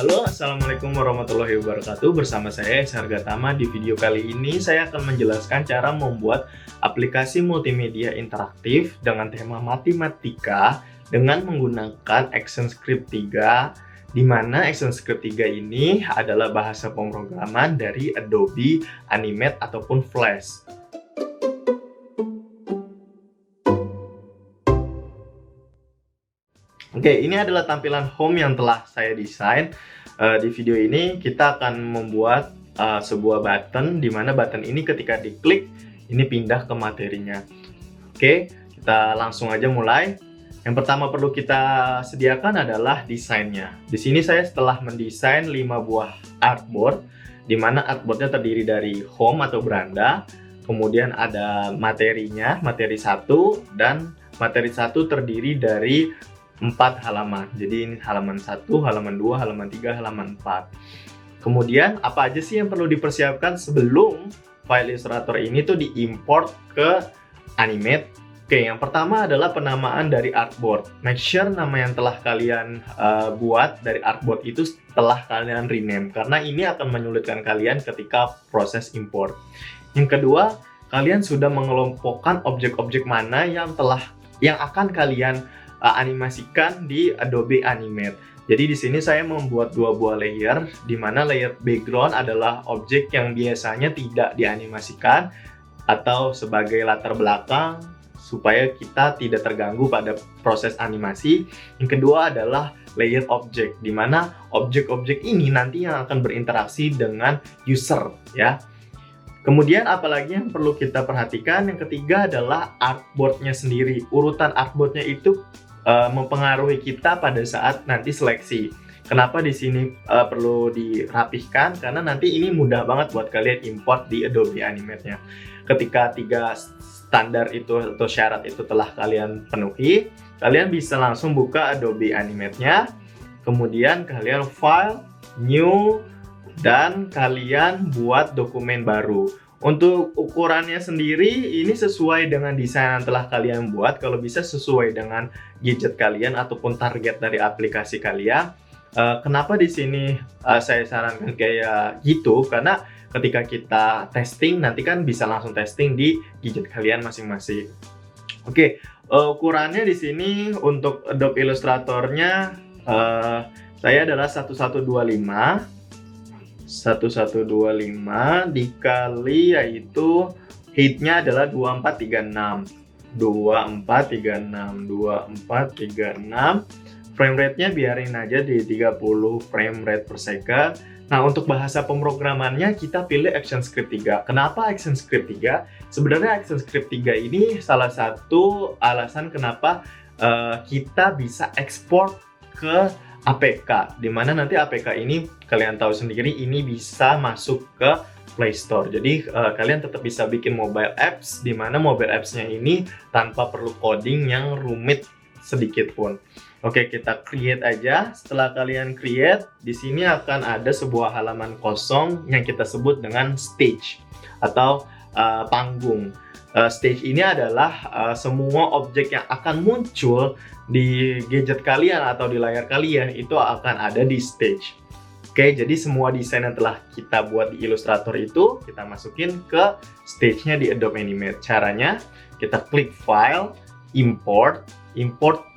Halo, Assalamualaikum warahmatullahi wabarakatuh. Bersama saya Esa Hargatama. Di video kali ini saya akan menjelaskan cara membuat aplikasi multimedia interaktif dengan tema matematika dengan menggunakan ActionScript 3, di mana ActionScript 3 ini adalah bahasa pemrograman dari Adobe Animate ataupun Flash. Oke, ini adalah tampilan home yang telah saya desain. Di video ini kita akan membuat sebuah button, di mana button ini ketika diklik, ini pindah ke materinya. Oke, kita langsung aja mulai. Yang pertama perlu kita sediakan adalah desainnya. Di sini saya setelah mendesain 5 buah artboard, di mana artboardnya terdiri dari home atau beranda, kemudian ada materinya, materi 1, dan materi 1 terdiri dari 4 halaman. Jadi ini halaman 1, halaman 2, halaman 3, halaman 4. Kemudian apa aja sih yang perlu dipersiapkan sebelum file Illustrator ini tuh diimport ke Animate? Oke, yang pertama adalah penamaan dari artboard. Make sure nama yang telah kalian buat dari artboard itu telah kalian rename, karena ini akan menyulitkan kalian ketika proses import. Yang kedua, kalian sudah mengelompokkan objek-objek mana yang akan kalian animasikan di Adobe Animate. Jadi di sini saya membuat 2 buah layer, di mana layer background adalah objek yang biasanya tidak dianimasikan atau sebagai latar belakang supaya kita tidak terganggu pada proses animasi. Yang kedua adalah layer object, di mana objek-objek ini nanti yang akan berinteraksi dengan user, ya. Kemudian apalagi yang perlu kita perhatikan, yang ketiga adalah artboardnya sendiri. Urutan artboardnya itu mempengaruhi kita pada saat nanti seleksi. Kenapa di sini perlu dirapihkan? Karena nanti ini mudah banget buat kalian import di Adobe Animate-nya. Ketika 3 standar itu atau syarat itu telah kalian penuhi, kalian bisa langsung buka Adobe Animate-nya. Kemudian kalian file, new, dan kalian buat dokumen baru. Untuk ukurannya sendiri, ini sesuai dengan desain yang telah kalian buat. Kalau bisa sesuai dengan gadget kalian ataupun target dari aplikasi kalian. Kenapa di sini saya sarankan kayak gitu? Karena ketika kita testing, nanti kan bisa langsung testing di gadget kalian masing-masing. Oke, ukurannya di sini untuk Adobe Illustrator-nya saya adalah 1125 dikali, yaitu height-nya adalah 2436. Frame rate-nya biarin aja di 30 frame rate per second. Nah, untuk bahasa pemrogramannya kita pilih ActionScript 3. Kenapa ActionScript 3? Sebenarnya ActionScript 3 ini salah satu alasan kenapa kita bisa ekspor ke APK, dimana nanti APK ini kalian tahu sendiri ini bisa masuk ke Play Store. Jadi kalian tetap bisa bikin mobile apps, dimana mobile apps-nya ini tanpa perlu coding yang rumit sedikit pun. Oke, kita create aja. Setelah kalian create, di sini akan ada sebuah halaman kosong yang kita sebut dengan stage atau panggung. Stage ini adalah semua objek yang akan muncul di gadget kalian atau di layar kalian itu akan ada di stage. Oke, jadi semua desain yang telah kita buat di Illustrator itu kita masukin ke stage-nya di Adobe Animate. Caranya kita klik file, import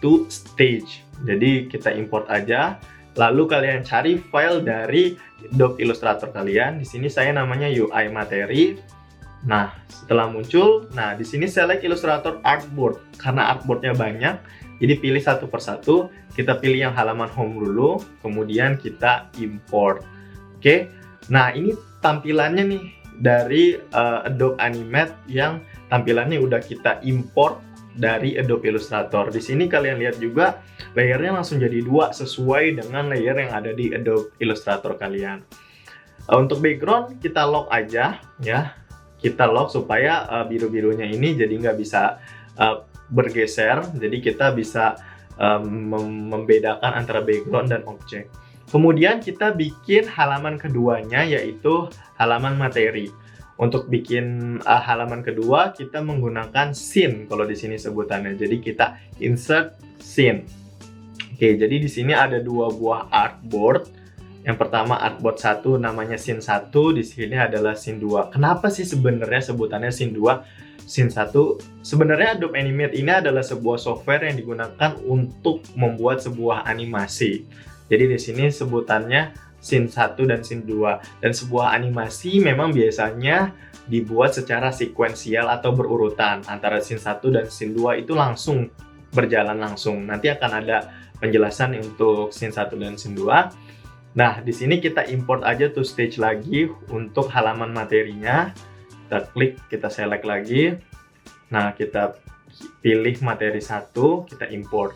to stage. Jadi kita import aja, lalu kalian cari file dari Adobe Illustrator kalian. Di sini saya namanya UI materi. Nah, setelah muncul, di sini select Illustrator artboard. Karena artboardnya banyak, jadi pilih satu persatu. Kita pilih yang halaman home dulu, kemudian kita import. Oke, nah ini tampilannya nih dari Adobe Animate yang tampilannya udah kita import dari Adobe Illustrator. Di sini kalian lihat juga layernya langsung jadi 2 sesuai dengan layer yang ada di Adobe Illustrator kalian. Untuk background kita lock aja, ya. Kita lock supaya biru-birunya ini jadi nggak bisa bergeser. Jadi kita bisa membedakan antara background dan objek. Kemudian kita bikin halaman keduanya, yaitu halaman materi. Untuk bikin halaman kedua kita menggunakan scene kalau di sini sebutannya. Jadi kita insert scene. Oke, jadi di sini ada 2 buah artboard. Yang pertama artboard 1 namanya scene 1, di sini adalah scene 2. Kenapa sih sebenarnya sebutannya scene 2, scene 1? Sebenarnya Adobe Animate ini adalah sebuah software yang digunakan untuk membuat sebuah animasi. Jadi di sini sebutannya scene 1 dan scene 2. Dan sebuah animasi memang biasanya dibuat secara sekuensial atau berurutan. Antara scene 1 dan scene 2 itu langsung berjalan langsung. Nanti akan ada penjelasan untuk scene 1 dan scene 2. Nah, di sini kita import aja tuh stage lagi untuk halaman materinya. Kita klik, kita select lagi. Nah, kita pilih materi 1, kita import.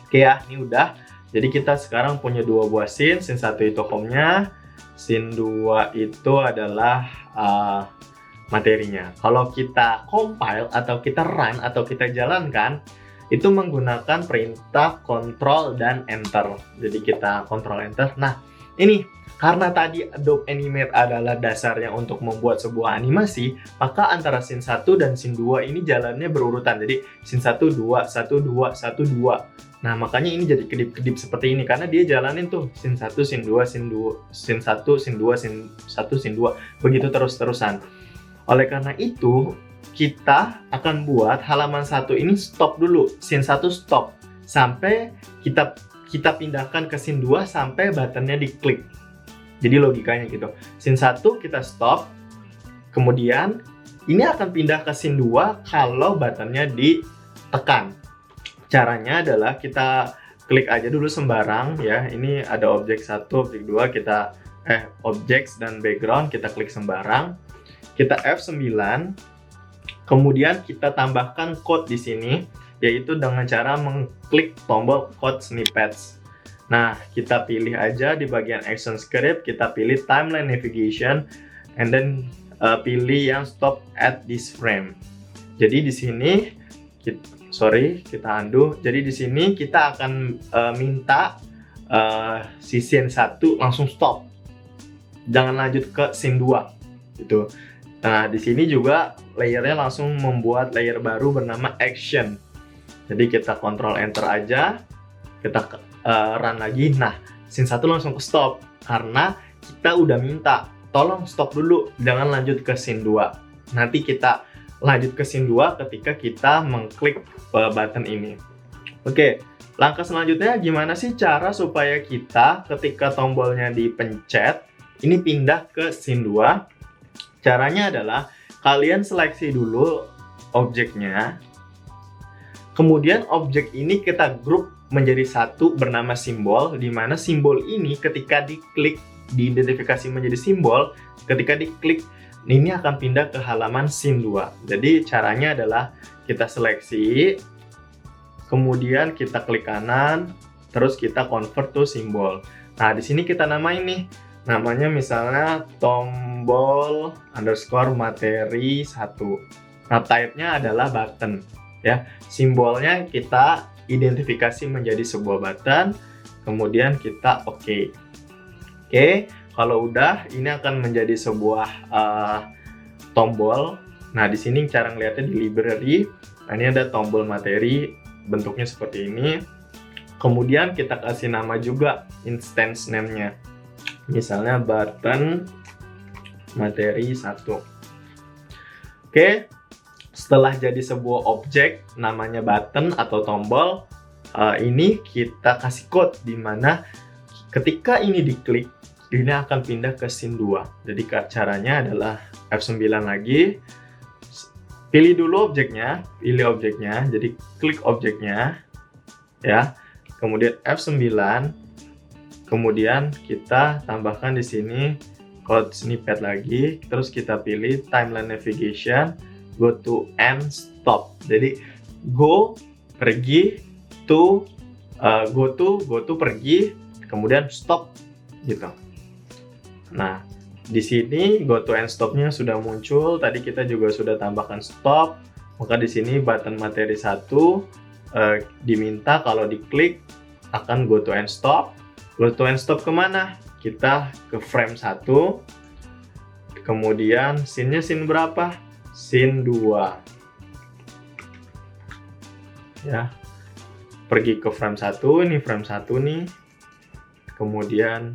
Oke ya, ini udah. Jadi kita sekarang punya dua buah scene 1 itu home-nya, scene 2 itu adalah materinya. Kalau kita compile atau kita run atau kita jalankan, itu menggunakan perintah Ctrl dan Enter. Jadi kita Ctrl Enter. Nah, ini karena tadi Adobe Animate adalah dasarnya untuk membuat sebuah animasi, maka antara scene 1 dan scene 2 ini jalannya berurutan. Jadi scene 1 2 1 2 1 2. Nah, makanya ini jadi kedip-kedip seperti ini karena dia jalanin tuh scene 1 scene 2 scene 2 scene 1 scene 2 scene 1 scene 2 begitu terus-terusan. Oleh karena itu, kita akan buat halaman 1 ini stop dulu, scene 1 stop sampai kita pindahkan ke scene 2 sampai buttonnya diklik. Jadi logikanya gitu. Scene 1 kita stop, kemudian ini akan pindah ke scene 2 kalau buttonnya ditekan. Caranya adalah kita klik aja dulu sembarang ya. Ini ada objek 1, objek 2, kita objects dan background, kita klik sembarang. Kita F9. Kemudian kita tambahkan code di sini, yaitu dengan cara mengklik tombol code snippets. Nah, kita pilih aja di bagian action script, kita pilih timeline navigation, and then pilih yang stop at this frame. Jadi di sini, kita undo. Jadi di sini kita akan minta si scene 1 langsung stop, jangan lanjut ke scene 2 gitu. Nah, di sini juga layernya langsung membuat layer baru bernama action. Jadi kita Ctrl Enter aja, kita run lagi. Nah, scene 1 langsung ke stop karena kita udah minta tolong stop dulu, jangan lanjut ke scene 2. Nanti kita lanjut ke scene 2 ketika kita mengklik button ini. Oke, langkah selanjutnya gimana sih cara supaya kita ketika tombolnya dipencet ini pindah ke scene 2? Caranya adalah kalian seleksi dulu objeknya, kemudian objek ini kita grup menjadi satu bernama simbol, di mana simbol ini ketika diklik, diidentifikasi menjadi simbol, ketika diklik ini akan pindah ke halaman scene 2. Jadi caranya adalah kita seleksi, kemudian kita klik kanan, terus kita convert to simbol. Nah, di sini kita namain nih. Namanya misalnya tombol underscore materi 1. Nah, type-nya adalah button ya. Simbolnya kita identifikasi menjadi sebuah button, kemudian kita oke. Oke, kalau udah ini akan menjadi sebuah tombol. Nah, di sini cara ngeliatnya di library. Nah, ini ada tombol materi, bentuknya seperti ini. Kemudian kita kasih nama juga instance name-nya. Misalnya button materi 1. Oke, setelah jadi sebuah objek namanya button atau tombol, ini kita kasih code di mana ketika ini diklik, ini akan pindah ke scene 2. Jadi caranya adalah F9 lagi, pilih dulu objeknya, jadi klik objeknya ya. Kemudian F9. Kemudian kita tambahkan di sini code snippet lagi, terus kita pilih timeline navigation, go to and stop. Jadi go pergi, to go to pergi, kemudian stop gitu. Nah, di sini go to and stop-nya sudah muncul. Tadi kita juga sudah tambahkan stop. Maka di sini button materi 1 diminta kalau diklik akan go to and stop. Go to and stop kemana? Kita ke frame 1. Kemudian scene-nya scene berapa? Scene 2. Ya. Pergi ke frame 1, ini frame 1 nih. Kemudian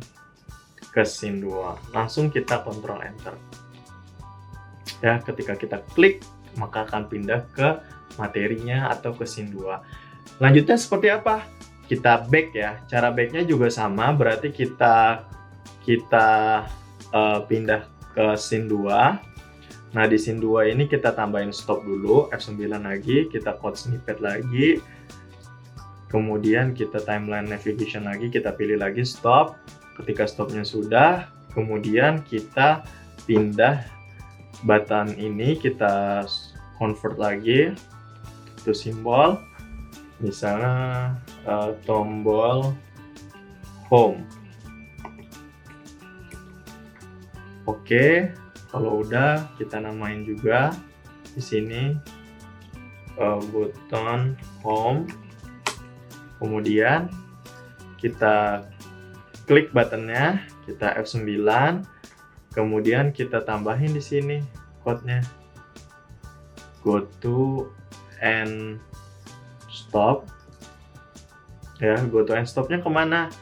ke scene 2. Langsung kita Ctrl Enter. Ya, ketika kita klik, maka akan pindah ke materinya atau ke scene 2. Lanjutnya seperti apa? Kita back ya. Cara backnya juga sama, berarti kita pindah ke scene 2. Nah, di scene 2 ini kita tambahin stop dulu, F9 lagi, kita code snippet lagi. Kemudian kita timeline navigation lagi, kita pilih lagi stop. Ketika stopnya sudah, kemudian kita pindah button ini, kita convert lagi to simbol. Misalnya tombol home. Oke. Kalau udah, kita namain juga di sini button home. Kemudian kita klik buttonnya, kita F9. Kemudian kita tambahin di sini code-nya. Go to end stop. Ya, go to end stop-nya kemana?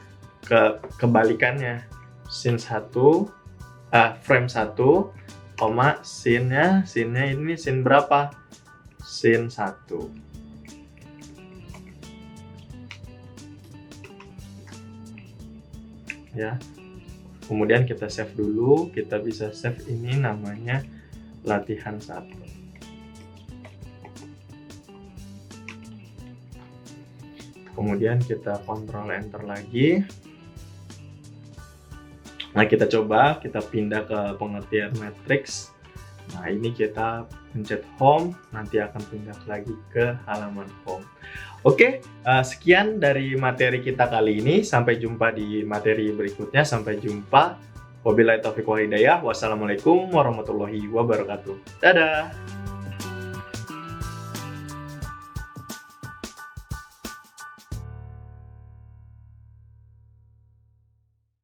Kebalikannya. Scene 1. Frame 1, scene-nya ini scene berapa? Scene 1. Ya. Kemudian kita save dulu, kita bisa save ini namanya latihan 1. Kemudian kita Ctrl Enter lagi. Nah, kita coba, kita pindah ke pengertian matrix. Nah, ini kita pencet home, nanti akan pindah lagi ke halaman home. Oke, sekian dari materi kita kali ini. Sampai jumpa di materi berikutnya. Sampai jumpa. Wabillahi taufiq wal hidayah. Wassalamualaikum warahmatullahi wabarakatuh. Dadah!